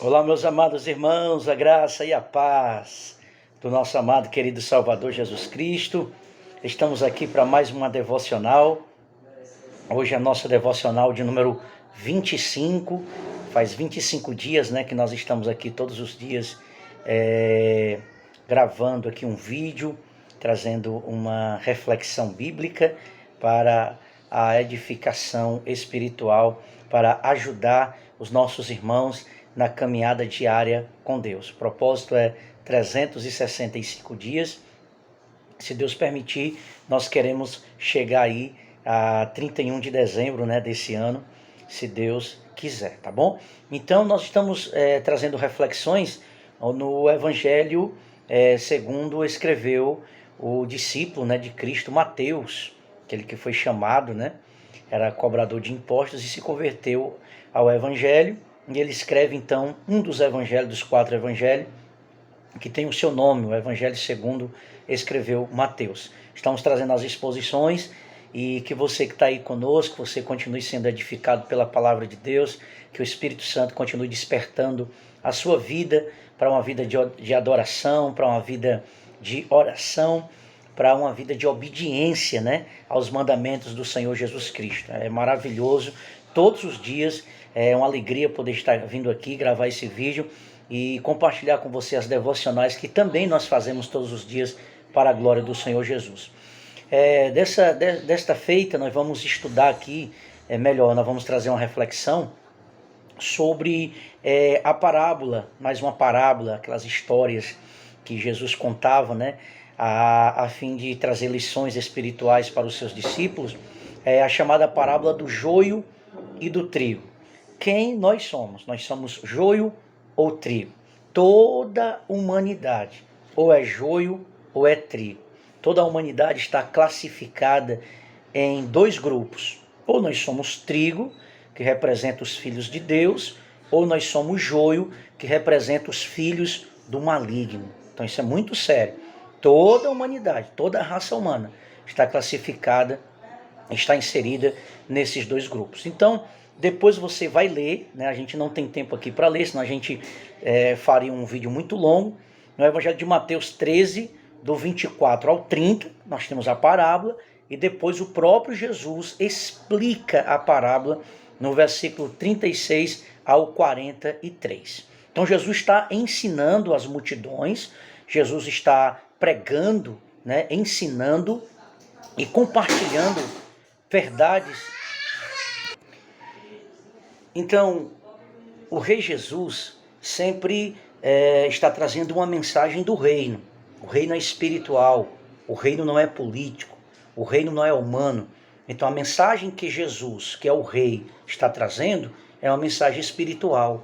Olá, meus amados irmãos, a graça e a paz do nosso amado querido Salvador Jesus Cristo. Estamos aqui para mais uma devocional. Hoje é a nossa devocional de número 25. Faz 25 dias, que nós estamos aqui todos os dias gravando aqui um vídeo, trazendo uma reflexão bíblica para a edificação espiritual, para ajudar os nossos irmãos na caminhada diária com Deus. O propósito é 365 dias. Se Deus permitir, nós queremos chegar aí a 31 de dezembro desse ano, se Deus quiser, tá bom? Então nós estamos trazendo reflexões no Evangelho segundo escreveu o discípulo de Cristo, Mateus, aquele que foi chamado, era cobrador de impostos e se converteu ao Evangelho. E ele escreve então um dos evangelhos, dos 4 evangelhos, que tem o seu nome, o Evangelho segundo escreveu Mateus. Estamos trazendo as exposições e que você que está aí conosco, você continue sendo edificado pela palavra de Deus, que o Espírito Santo continue despertando a sua vida para uma vida de adoração, para uma vida de oração, para uma vida de obediência aos mandamentos do Senhor Jesus Cristo. É maravilhoso, todos os dias é uma alegria poder estar vindo aqui, gravar esse vídeo e compartilhar com você as devocionais que também nós fazemos todos os dias para a glória do Senhor Jesus. Desta feita nós vamos estudar aqui, nós vamos trazer uma reflexão sobre a parábola, mais uma parábola, aquelas histórias que Jesus contava, a fim de trazer lições espirituais para os seus discípulos, a chamada parábola do joio e do trigo. Quem nós somos? Nós somos joio ou trigo? Toda humanidade ou é joio ou é trigo. Toda a humanidade está classificada em 2 grupos. Ou nós somos trigo, que representa os filhos de Deus, ou nós somos joio, que representa os filhos do maligno. Então isso é muito sério. Toda a humanidade, toda a raça humana está classificada, está inserida nesses 2 grupos. Então, depois você vai ler, a gente não tem tempo aqui para ler, senão a gente faria um vídeo muito longo. No Evangelho de Mateus 13, do 24 ao 30, nós temos a parábola, e depois o próprio Jesus explica a parábola no versículo 36 ao 43. Então Jesus está ensinando as multidões, Jesus está pregando, ensinando e compartilhando verdades. Então, o Rei Jesus sempre está trazendo uma mensagem do reino. O reino é espiritual, o reino não é político, o reino não é humano. Então, a mensagem que Jesus, que é o Rei, está trazendo é uma mensagem espiritual.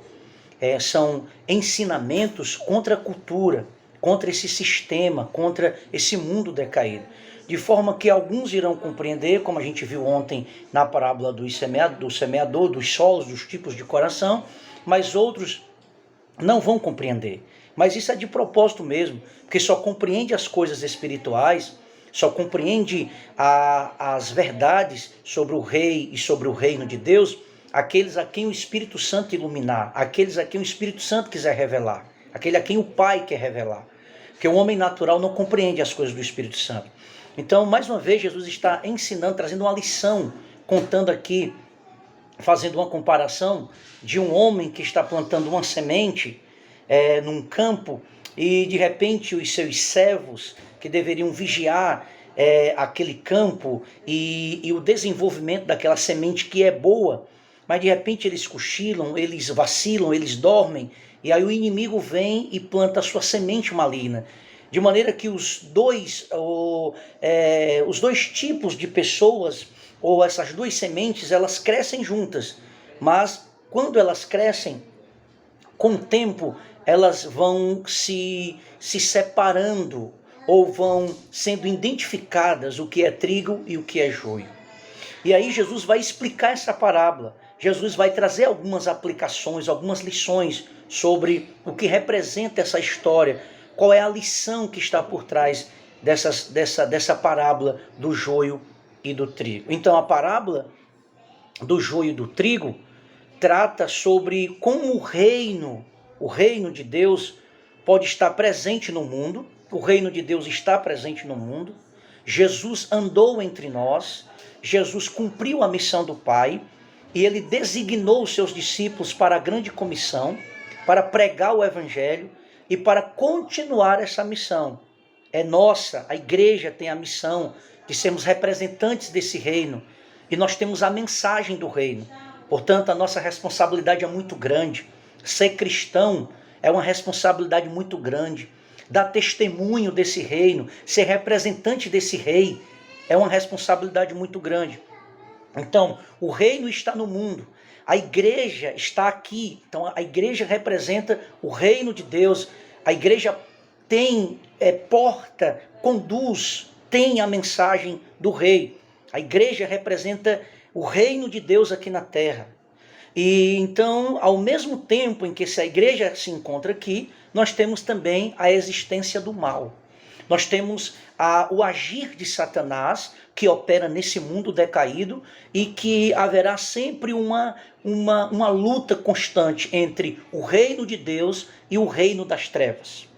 São ensinamentos contra a cultura, contra esse sistema, contra esse mundo decaído. De forma que alguns irão compreender, como a gente viu ontem na parábola do semeador, dos solos, dos tipos de coração, mas outros não vão compreender. Mas isso é de propósito mesmo, porque só compreende as coisas espirituais, só compreende as verdades sobre o rei e sobre o reino de Deus, aqueles a quem o Espírito Santo iluminar, aqueles a quem o Espírito Santo quiser revelar, aquele a quem o Pai quer revelar. Porque o homem natural não compreende as coisas do Espírito Santo. Então, mais uma vez, Jesus está ensinando, trazendo uma lição, contando aqui, fazendo uma comparação de um homem que está plantando uma semente num campo e, de repente, os seus servos que deveriam vigiar aquele campo e o desenvolvimento daquela semente que é boa, mas, de repente, eles cochilam, eles vacilam, eles dormem, e aí o inimigo vem e planta a sua semente maligna. De maneira que os dois tipos de pessoas, ou essas 2 sementes, elas crescem juntas. Mas quando elas crescem, com o tempo, elas vão se separando, ou vão sendo identificadas o que é trigo e o que é joio. E aí Jesus vai explicar essa parábola. Jesus vai trazer algumas aplicações, algumas lições sobre o que representa essa história. Qual é a lição que está por trás dessa parábola do joio e do trigo? Então, a parábola do joio e do trigo trata sobre como o reino O reino de Deus pode estar presente no mundo, o reino de Deus está presente no mundo. Jesus andou entre nós, Jesus cumpriu a missão do Pai, e ele designou os seus discípulos para a grande comissão, para pregar o evangelho e para continuar essa missão. É nossa, a igreja tem a missão de sermos representantes desse reino, e nós temos a mensagem do reino. Portanto, a nossa responsabilidade é muito grande. Ser cristão é uma responsabilidade muito grande. Dar testemunho desse reino, ser representante desse rei, é uma responsabilidade muito grande. Então, o reino está no mundo, a igreja está aqui. Então, a igreja representa o reino de Deus. A igreja tem porta, conduz, tem a mensagem do rei. A igreja representa o reino de Deus aqui na terra. E então, ao mesmo tempo em que essa igreja se encontra aqui, nós temos também a existência do mal. Nós temos o agir de Satanás, que opera nesse mundo decaído, e que haverá sempre uma luta constante entre o reino de Deus e o reino das trevas.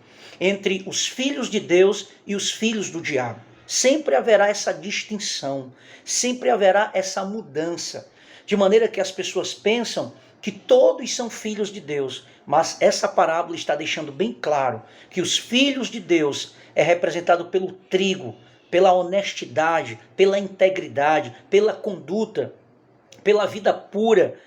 Entre os filhos de Deus e os filhos do diabo. Sempre haverá essa distinção, sempre haverá essa mudança. De maneira que as pessoas pensam que todos são filhos de Deus. Mas essa parábola está deixando bem claro que os filhos de Deus é representado pelo trigo, pela honestidade, pela integridade, pela conduta, pela vida pura,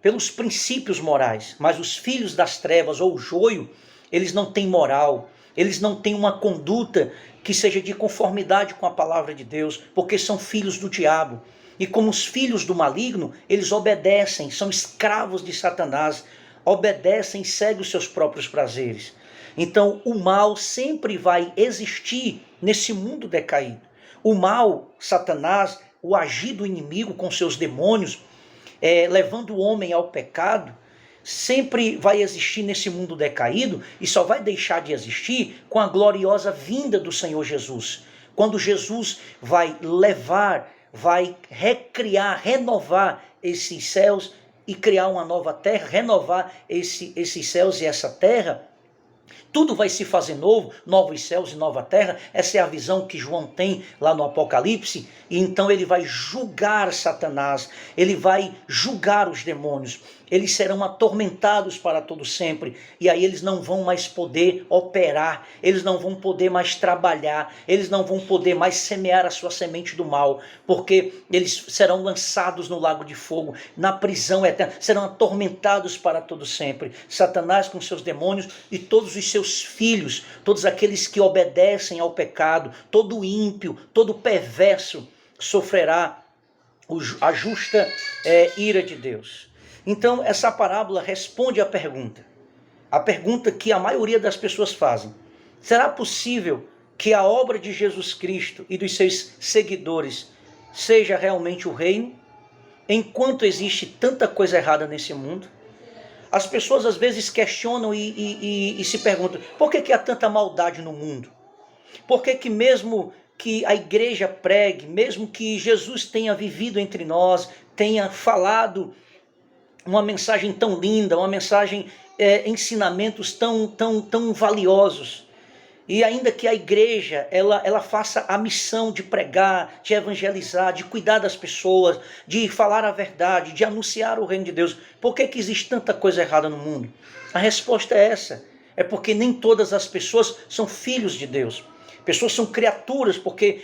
pelos princípios morais. Mas os filhos das trevas ou o joio, eles não têm moral, eles não têm uma conduta que seja de conformidade com a palavra de Deus, porque são filhos do diabo. E como os filhos do maligno, eles obedecem, são escravos de Satanás, obedecem e seguem os seus próprios prazeres. Então o mal sempre vai existir nesse mundo decaído. O mal, Satanás, o agir do inimigo com seus demônios, levando o homem ao pecado, sempre vai existir nesse mundo decaído e só vai deixar de existir com a gloriosa vinda do Senhor Jesus. Quando Jesus vai levar, vai recriar, renovar esses céus e criar uma nova terra, renovar esses céus e essa terra, tudo vai se fazer novo, novos céus e nova terra. Essa é a visão que João tem lá no Apocalipse. E então ele vai julgar Satanás, ele vai julgar os demônios. Eles serão atormentados para todo sempre. E aí eles não vão mais poder operar, eles não vão poder mais trabalhar, eles não vão poder mais semear a sua semente do mal, porque eles serão lançados no lago de fogo, na prisão eterna, serão atormentados para todo sempre. Satanás com seus demônios e todos os seus filhos, todos aqueles que obedecem ao pecado, todo ímpio, todo perverso, sofrerá a justa ira de Deus. Então essa parábola responde à pergunta que a maioria das pessoas fazem. Será possível que a obra de Jesus Cristo e dos seus seguidores seja realmente o reino, enquanto existe tanta coisa errada nesse mundo? As pessoas às vezes questionam e se perguntam, por que há tanta maldade no mundo? Por que mesmo que a igreja pregue, mesmo que Jesus tenha vivido entre nós, tenha falado uma mensagem tão linda, uma mensagem, ensinamentos tão valiosos, e ainda que a igreja ela faça a missão de pregar, de evangelizar, de cuidar das pessoas, de falar a verdade, de anunciar o reino de Deus, por que existe tanta coisa errada no mundo? A resposta é essa, é porque nem todas as pessoas são filhos de Deus. Pessoas são criaturas porque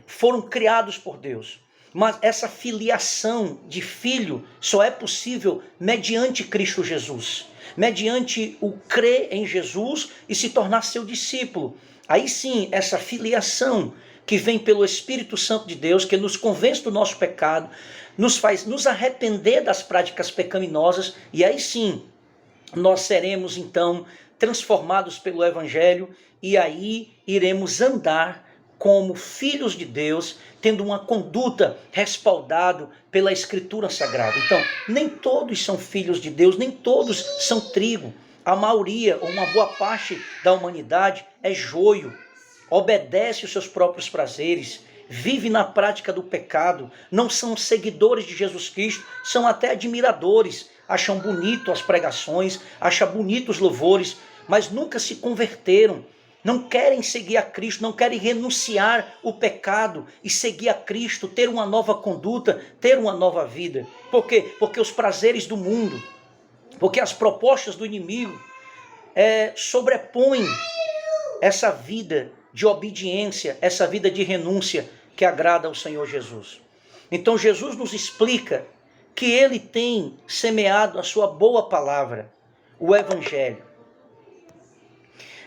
foram criados por Deus. Mas essa filiação de filho só é possível mediante Cristo Jesus. Mediante o crer em Jesus e se tornar seu discípulo. Aí sim, essa filiação que vem pelo Espírito Santo de Deus, que nos convence do nosso pecado, nos faz nos arrepender das práticas pecaminosas, e aí sim, nós seremos então transformados pelo Evangelho, e aí iremos andar como filhos de Deus, tendo uma conduta respaldado pela Escritura Sagrada. Então, nem todos são filhos de Deus, nem todos são trigo. A maioria, ou uma boa parte da humanidade, é joio, obedece os seus próprios prazeres, vive na prática do pecado, não são seguidores de Jesus Cristo, são até admiradores acham bonito as pregações, acham bonito os louvores, mas nunca se converteram. Não querem seguir a Cristo, não querem renunciar o pecado e seguir a Cristo, ter uma nova conduta, ter uma nova vida. Por quê? Porque os prazeres do mundo, porque as propostas do inimigo sobrepõem essa vida de obediência, essa vida de renúncia que agrada ao Senhor Jesus. Então Jesus nos explica que ele tem semeado a sua boa palavra, o Evangelho.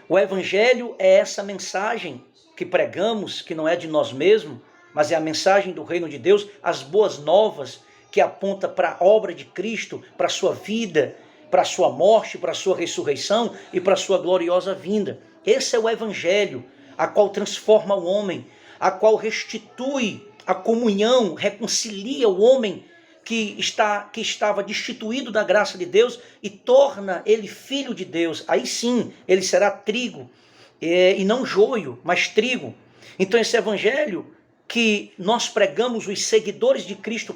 O Evangelho é essa mensagem que pregamos, que não é de nós mesmos, mas é a mensagem do reino de Deus, as boas novas que aponta para a obra de Cristo, para a sua vida, para a sua morte, para a sua ressurreição e para a sua gloriosa vinda. Esse é o Evangelho, a qual transforma o homem, a qual restitui a comunhão, reconcilia o homem que estava destituído da graça de Deus e torna ele filho de Deus. Aí sim, ele será trigo, e não joio, mas trigo. Então esse Evangelho que nós pregamos, os seguidores de Cristo,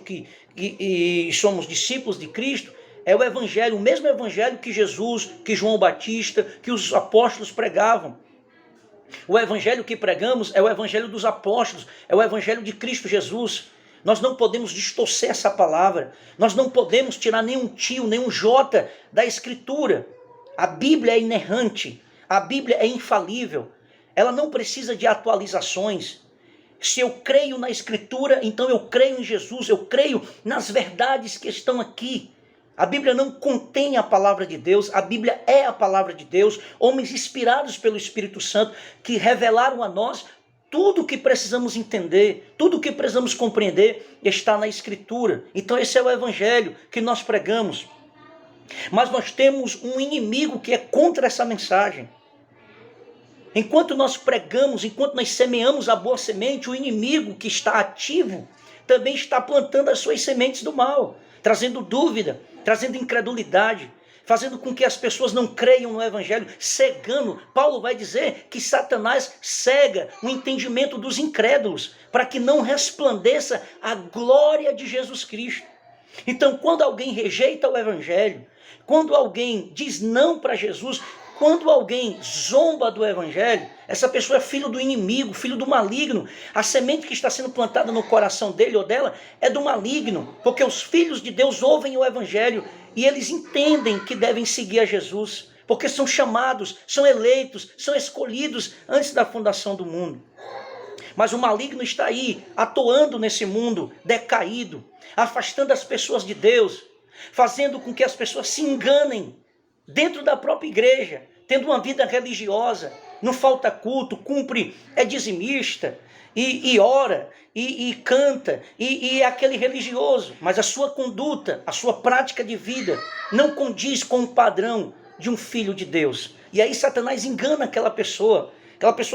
e somos discípulos de Cristo, é o Evangelho, o mesmo Evangelho que Jesus, que João Batista, que os apóstolos pregavam. O Evangelho que pregamos é o Evangelho dos apóstolos, é o Evangelho de Cristo Jesus. Nós não podemos distorcer essa palavra, nós não podemos tirar nenhum tio, nenhum jota da Escritura. A Bíblia é inerrante, a Bíblia é infalível, ela não precisa de atualizações. Se eu creio na Escritura, então eu creio em Jesus, eu creio nas verdades que estão aqui. A Bíblia não contém a palavra de Deus, a Bíblia é a palavra de Deus, homens inspirados pelo Espírito Santo que revelaram a nós tudo o que precisamos entender, tudo o que precisamos compreender está na Escritura. Então esse é o Evangelho que nós pregamos. Mas nós temos um inimigo que é contra essa mensagem. Enquanto nós pregamos, enquanto nós semeamos a boa semente, o inimigo que está ativo também está plantando as suas sementes do mal, trazendo dúvida, trazendo incredulidade, fazendo com que as pessoas não creiam no Evangelho, cegando. Paulo vai dizer que Satanás cega o entendimento dos incrédulos, para que não resplandeça a glória de Jesus Cristo. Então, quando alguém rejeita o Evangelho, quando alguém diz não para Jesus, quando alguém zomba do Evangelho, essa pessoa é filho do inimigo, filho do maligno. A semente que está sendo plantada no coração dele ou dela é do maligno, porque os filhos de Deus ouvem o Evangelho e eles entendem que devem seguir a Jesus, porque são chamados, são eleitos, são escolhidos antes da fundação do mundo. Mas o maligno está aí, atuando nesse mundo decaído, afastando as pessoas de Deus, fazendo com que as pessoas se enganem dentro da própria igreja, tendo uma vida religiosa, não falta culto, cumpre, é dizimista, e ora, e canta, e é aquele religioso, mas a sua conduta, a sua prática de vida não condiz com o padrão de um filho de Deus. E aí Satanás engana aquela pessoa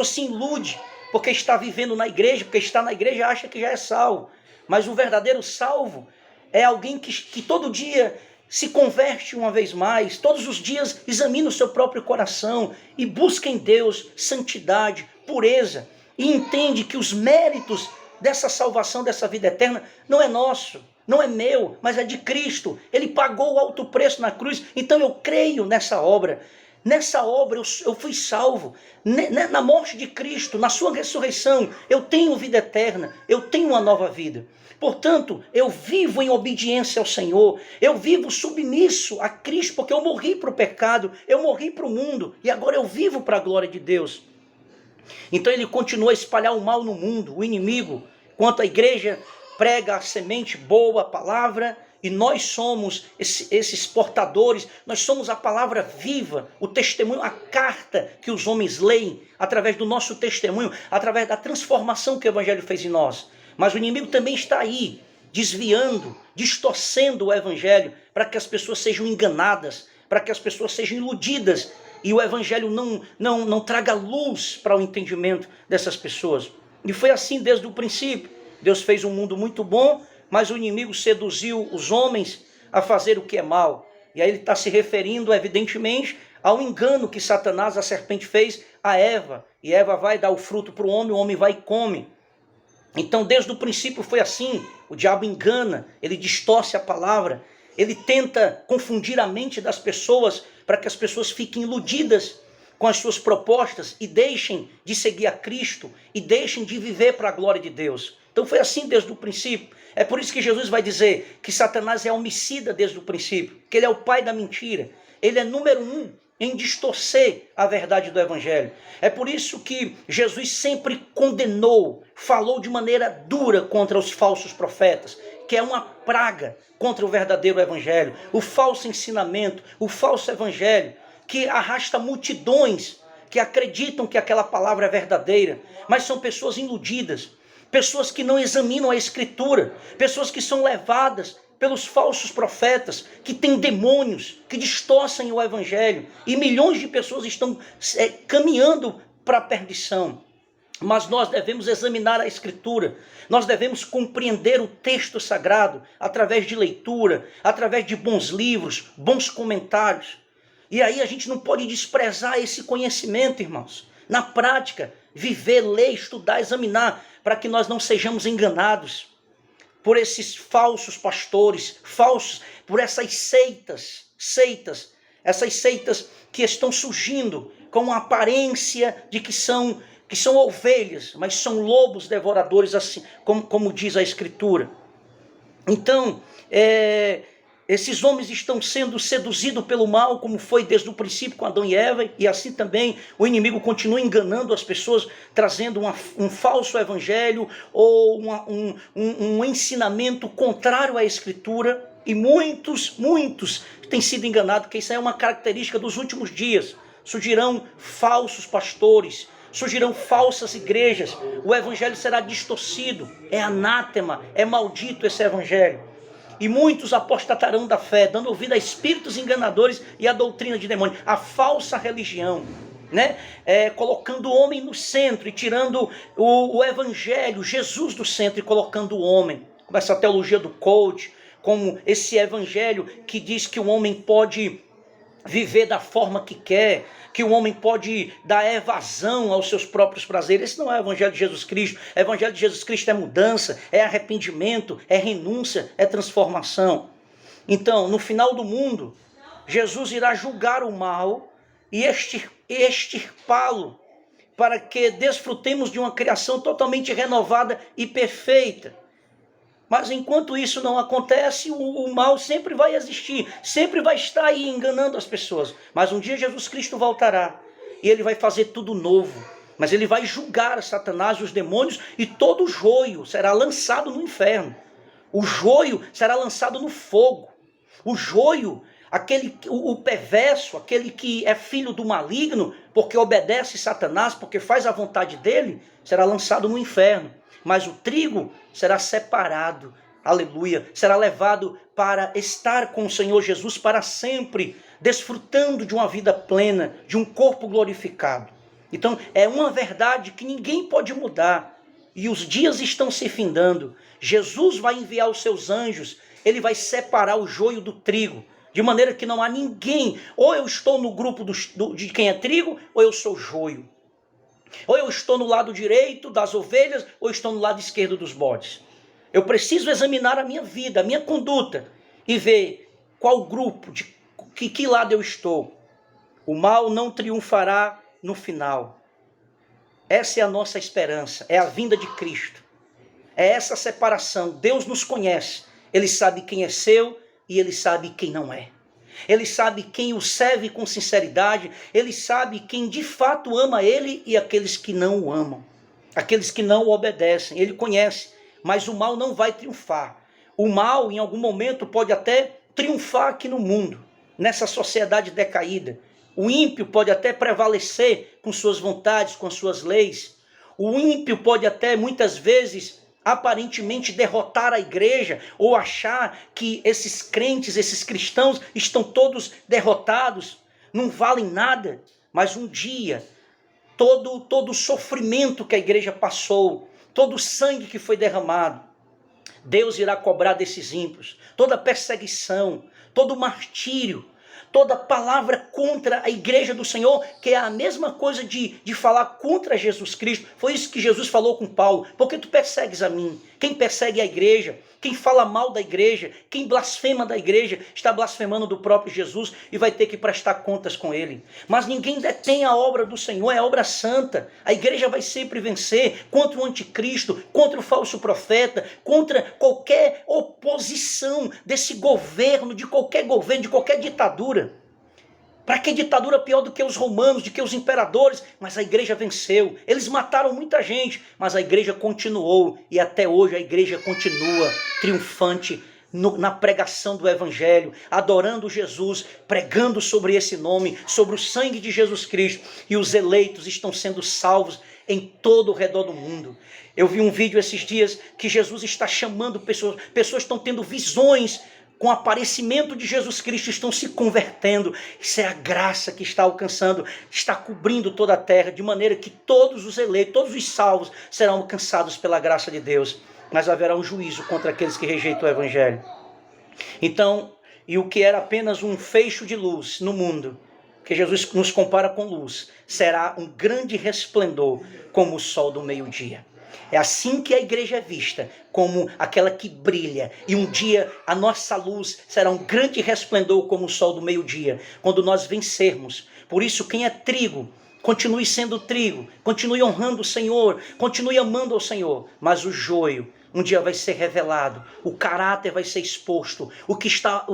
se ilude, porque está vivendo na igreja, porque está na igreja e acha que já é salvo. Mas o verdadeiro salvo é alguém que todo dia se converte uma vez mais, todos os dias examina o seu próprio coração e busca em Deus santidade, pureza, e entende que os méritos dessa salvação, dessa vida eterna, não é nosso, não é meu, mas é de Cristo. Ele pagou o alto preço na cruz, então eu creio nessa obra. Nessa obra eu fui salvo, na morte de Cristo, na sua ressurreição, eu tenho vida eterna, eu tenho uma nova vida. Portanto, eu vivo em obediência ao Senhor, eu vivo submisso a Cristo, porque eu morri para o pecado, eu morri para o mundo, e agora eu vivo para a glória de Deus. Então ele continua a espalhar o mal no mundo, o inimigo, enquanto a igreja prega a semente boa, a palavra, e nós somos esses portadores, nós somos a palavra viva, o testemunho, a carta que os homens leem, através do nosso testemunho, através da transformação que o Evangelho fez em nós. Mas o inimigo também está aí, desviando, distorcendo o Evangelho, para que as pessoas sejam enganadas, para que as pessoas sejam iludidas, e o Evangelho não traga luz para o entendimento dessas pessoas. E foi assim desde o princípio. Deus fez um mundo muito bom, mas o inimigo seduziu os homens a fazer o que é mal. E aí ele está se referindo, evidentemente, ao engano que Satanás, a serpente, fez a Eva. E Eva vai dar o fruto para o homem vai e come. Então, desde o princípio foi assim. O diabo engana, ele distorce a palavra. Ele tenta confundir a mente das pessoas para que as pessoas fiquem iludidas com as suas propostas e deixem de seguir a Cristo e deixem de viver para a glória de Deus. Então foi assim desde o princípio. É por isso que Jesus vai dizer que Satanás é homicida desde o princípio, que ele é o pai da mentira. Ele é número 1 em distorcer a verdade do Evangelho. É por isso que Jesus sempre condenou, falou de maneira dura contra os falsos profetas, que é uma praga contra o verdadeiro Evangelho, o falso ensinamento, o falso Evangelho, que arrasta multidões que acreditam que aquela palavra é verdadeira, mas são pessoas iludidas, pessoas que não examinam a Escritura, pessoas que são levadas pelos falsos profetas, que têm demônios, que distorcem o Evangelho, e milhões de pessoas estão caminhando para a perdição. Mas nós devemos examinar a Escritura, nós devemos compreender o texto sagrado através de leitura, através de bons livros, bons comentários. E aí a gente não pode desprezar esse conhecimento, irmãos. Na prática, viver, ler, estudar, examinar, para que nós não sejamos enganados por esses falsos pastores, por essas seitas, essas seitas que estão surgindo com a aparência de que são ovelhas, mas são lobos devoradores, assim como diz a Escritura. Então, esses homens estão sendo seduzidos pelo mal, como foi desde o princípio com Adão e Eva, e assim também o inimigo continua enganando as pessoas, trazendo um falso evangelho ou um ensinamento contrário à Escritura, e muitos têm sido enganados, porque isso é uma característica dos últimos dias. Surgirão falsos pastores, surgirão falsas igrejas, o evangelho será distorcido, é anátema, é maldito esse evangelho. E muitos apostatarão da fé, dando ouvido a espíritos enganadores e a doutrina de demônios, a falsa religião, né? Colocando o homem no centro e tirando o evangelho, Jesus do centro e colocando o homem. Como essa teologia do coach, como esse evangelho que diz que o homem pode viver da forma que quer, que o homem pode dar evasão aos seus próprios prazeres. Esse não é o evangelho de Jesus Cristo. O evangelho de Jesus Cristo é mudança, é arrependimento, é renúncia, é transformação. Então, no final do mundo, Jesus irá julgar o mal e extirpá-lo, para que desfrutemos de uma criação totalmente renovada e perfeita. Mas enquanto isso não acontece, o mal sempre vai existir, sempre vai estar aí enganando as pessoas. Mas um dia Jesus Cristo voltará e ele vai fazer tudo novo. Mas ele vai julgar Satanás e os demônios, e todo o joio será lançado no inferno. O joio será lançado no fogo. O joio, o perverso, aquele que é filho do maligno, porque obedece Satanás, porque faz a vontade dele, será lançado no inferno. Mas o trigo será separado, aleluia, será levado para estar com o Senhor Jesus para sempre, desfrutando de uma vida plena, de um corpo glorificado. Então é uma verdade que ninguém pode mudar, e os dias estão se findando. Jesus vai enviar os seus anjos, ele vai separar o joio do trigo, de maneira que não há ninguém, ou eu estou no grupo de quem é trigo, ou eu sou joio. Ou eu estou no lado direito das ovelhas, ou estou no lado esquerdo dos bodes. Eu preciso examinar a minha vida, a minha conduta, e ver qual grupo, de que lado eu estou. O mal não triunfará no final. Essa é a nossa esperança, é a vinda de Cristo. É essa separação. Deus nos conhece. Ele sabe quem é seu e ele sabe quem não é. Ele sabe quem o serve com sinceridade, ele sabe quem de fato ama ele e aqueles que não o amam, aqueles que não o obedecem. Ele conhece, mas o mal não vai triunfar. O mal em algum momento pode até triunfar aqui no mundo, nessa sociedade decaída. O ímpio pode até prevalecer com suas vontades, com as suas leis. O ímpio pode até muitas vezes aparentemente derrotar a igreja, ou achar que esses crentes, esses cristãos estão todos derrotados, não valem nada. Mas um dia, todo o sofrimento que a igreja passou, todo o sangue que foi derramado, Deus irá cobrar desses ímpios, toda perseguição, todo martírio, toda palavra contra a igreja do Senhor, que é a mesma coisa de falar contra Jesus Cristo. Foi isso que Jesus falou com Paulo. Porque tu persegues a mim? Quem persegue a igreja, Quem fala mal da igreja, quem blasfema da igreja, está blasfemando do próprio Jesus e vai ter que prestar contas com ele. Mas ninguém detém a obra do Senhor, é a obra santa. A igreja vai sempre vencer contra o anticristo, contra o falso profeta, contra qualquer oposição desse governo, de qualquer ditadura. Para que ditadura pior do que os romanos, do que os imperadores? Mas a igreja venceu. Eles mataram muita gente, mas a igreja continuou. E até hoje a igreja continua triunfante na pregação do evangelho, adorando Jesus, pregando sobre esse nome, sobre o sangue de Jesus Cristo. E os eleitos estão sendo salvos em todo o redor do mundo. Eu vi um vídeo esses dias que Jesus está chamando pessoas. Pessoas estão tendo visões com o aparecimento de Jesus Cristo, estão se convertendo. Isso é a graça que está alcançando, está cobrindo toda a terra, de maneira que todos os eleitos, todos os salvos serão alcançados pela graça de Deus. Mas haverá um juízo contra aqueles que rejeitam o evangelho. Então, e o que era apenas um feixe de luz no mundo, que Jesus nos compara com luz, será um grande resplendor como o sol do meio-dia. É assim que a igreja é vista, como aquela que brilha. E um dia a nossa luz será um grande resplendor como o sol do meio-dia, quando nós vencermos. Por isso, quem é trigo, continue sendo trigo, continue honrando o Senhor, continue amando ao Senhor. Mas o joio um dia vai ser revelado, o caráter vai ser exposto, o que está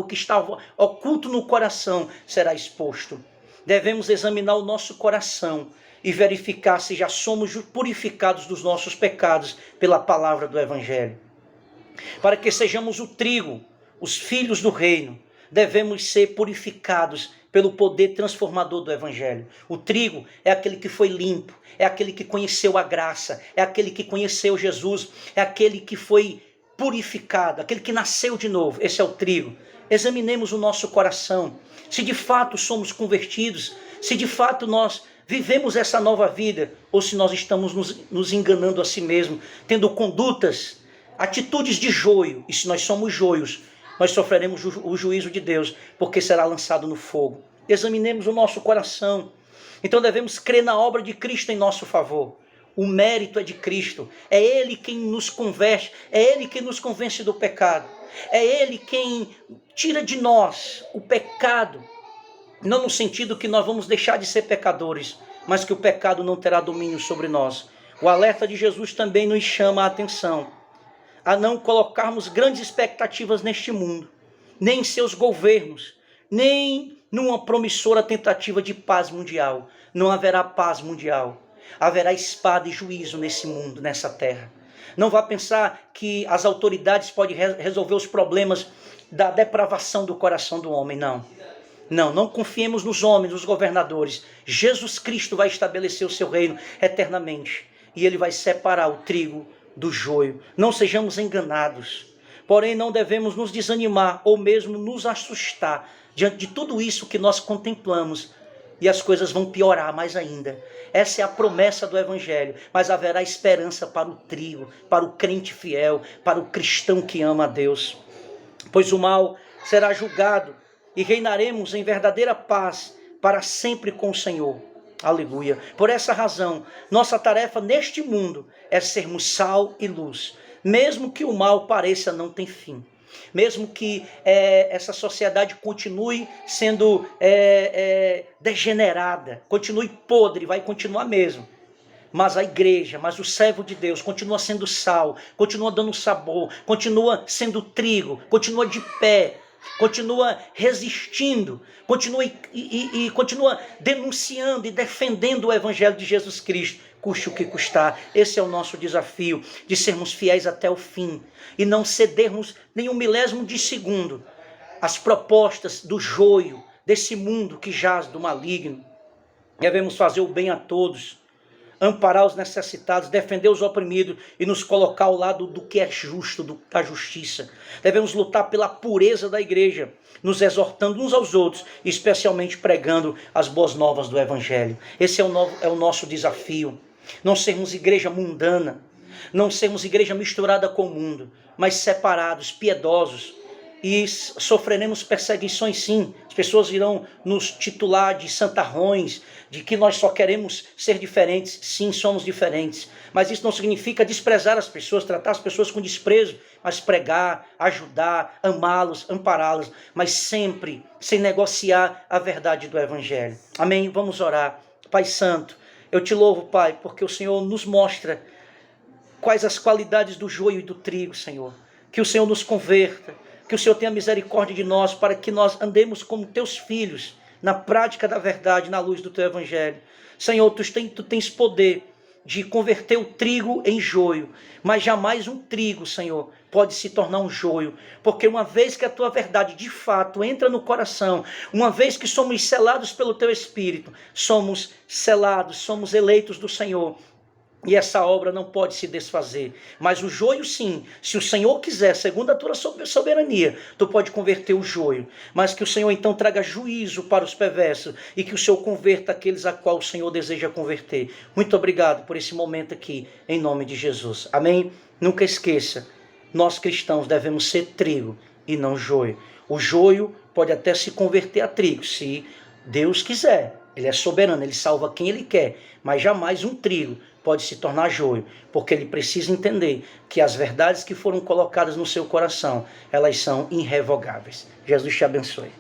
oculto no coração será exposto. Devemos examinar o nosso coração e verificar se já somos purificados dos nossos pecados pela palavra do evangelho. Para que sejamos o trigo, os filhos do reino, devemos ser purificados pelo poder transformador do evangelho. O trigo é aquele que foi limpo, é aquele que conheceu a graça, é aquele que conheceu Jesus, é aquele que foi purificado, aquele que nasceu de novo. Esse é o trigo. Examinemos o nosso coração, se de fato somos convertidos, se de fato nós vivemos essa nova vida, ou se nós estamos nos enganando a si mesmo, tendo condutas, atitudes de joio. E se nós somos joios, nós sofreremos o juízo de Deus, porque será lançado no fogo. Examinemos o nosso coração. Então devemos crer na obra de Cristo em nosso favor. O mérito é de Cristo. É Ele quem nos converte, é Ele quem nos convence do pecado. É Ele quem tira de nós o pecado. Não no sentido que nós vamos deixar de ser pecadores, mas que o pecado não terá domínio sobre nós. O alerta de Jesus também nos chama a atenção a não colocarmos grandes expectativas neste mundo, nem em seus governos, nem numa promissora tentativa de paz mundial. Não haverá paz mundial. Haverá espada e juízo nesse mundo, nessa terra. Não vá pensar que as autoridades podem resolver os problemas da depravação do coração do homem, não. Não confiemos nos homens, nos governadores. Jesus Cristo vai estabelecer o seu reino eternamente. E ele vai separar o trigo do joio. Não sejamos enganados. Porém, não devemos nos desanimar ou mesmo nos assustar diante de tudo isso que nós contemplamos. E as coisas vão piorar mais ainda. Essa é a promessa do evangelho. Mas haverá esperança para o trigo, para o crente fiel, para o cristão que ama a Deus. Pois o mal será julgado e reinaremos em verdadeira paz para sempre com o Senhor. Aleluia. Por essa razão, nossa tarefa neste mundo é sermos sal e luz. Mesmo que o mal pareça não ter fim. Mesmo que essa sociedade continue sendo degenerada, continue podre, vai continuar mesmo. Mas a igreja, mas o servo de Deus continua sendo sal, continua dando sabor, continua sendo trigo, continua de pé, continua resistindo, continua denunciando e defendendo o evangelho de Jesus Cristo, custe o que custar. Esse é o nosso desafio, de sermos fiéis até o fim e não cedermos nem um milésimo de segundo às propostas do joio desse mundo que jaz do maligno. Devemos fazer o bem a todos, amparar os necessitados, defender os oprimidos e nos colocar ao lado do que é justo, da justiça. Devemos lutar pela pureza da igreja, nos exortando uns aos outros, especialmente pregando as boas novas do evangelho. Esse é o nosso desafio. Não sermos igreja mundana, não sermos igreja misturada com o mundo, mas separados, piedosos, e sofreremos perseguições sim. As pessoas irão nos titular de santarrões, de que nós só queremos ser diferentes. Sim, somos diferentes. Mas isso não significa desprezar as pessoas, tratar as pessoas com desprezo, mas pregar, ajudar, amá-los, ampará-los, mas sempre sem negociar a verdade do Evangelho. Amém? Vamos orar. Pai Santo, eu te louvo, Pai, porque o Senhor nos mostra quais as qualidades do joio e do trigo, Senhor. Que o Senhor nos converta, que o Senhor tenha misericórdia de nós, para que nós andemos como teus filhos, na prática da verdade, na luz do teu Evangelho. Senhor, tu tens poder de converter o trigo em joio, mas jamais um trigo, Senhor, pode se tornar um joio, porque uma vez que a tua verdade de fato entra no coração, uma vez que somos selados pelo teu Espírito, somos selados, somos eleitos do Senhor, e essa obra não pode se desfazer. Mas o joio sim, se o Senhor quiser, segundo a tua soberania, tu pode converter o joio. Mas que o Senhor então traga juízo para os perversos e que o Senhor converta aqueles a qual o Senhor deseja converter. Muito obrigado por esse momento aqui, em nome de Jesus. Amém? Nunca esqueça, nós cristãos devemos ser trigo e não joio. O joio pode até se converter a trigo, se Deus quiser. Ele é soberano, ele salva quem ele quer, mas jamais um trigo pode se tornar joio, porque ele precisa entender que as verdades que foram colocadas no seu coração, elas são irrevogáveis. Jesus te abençoe.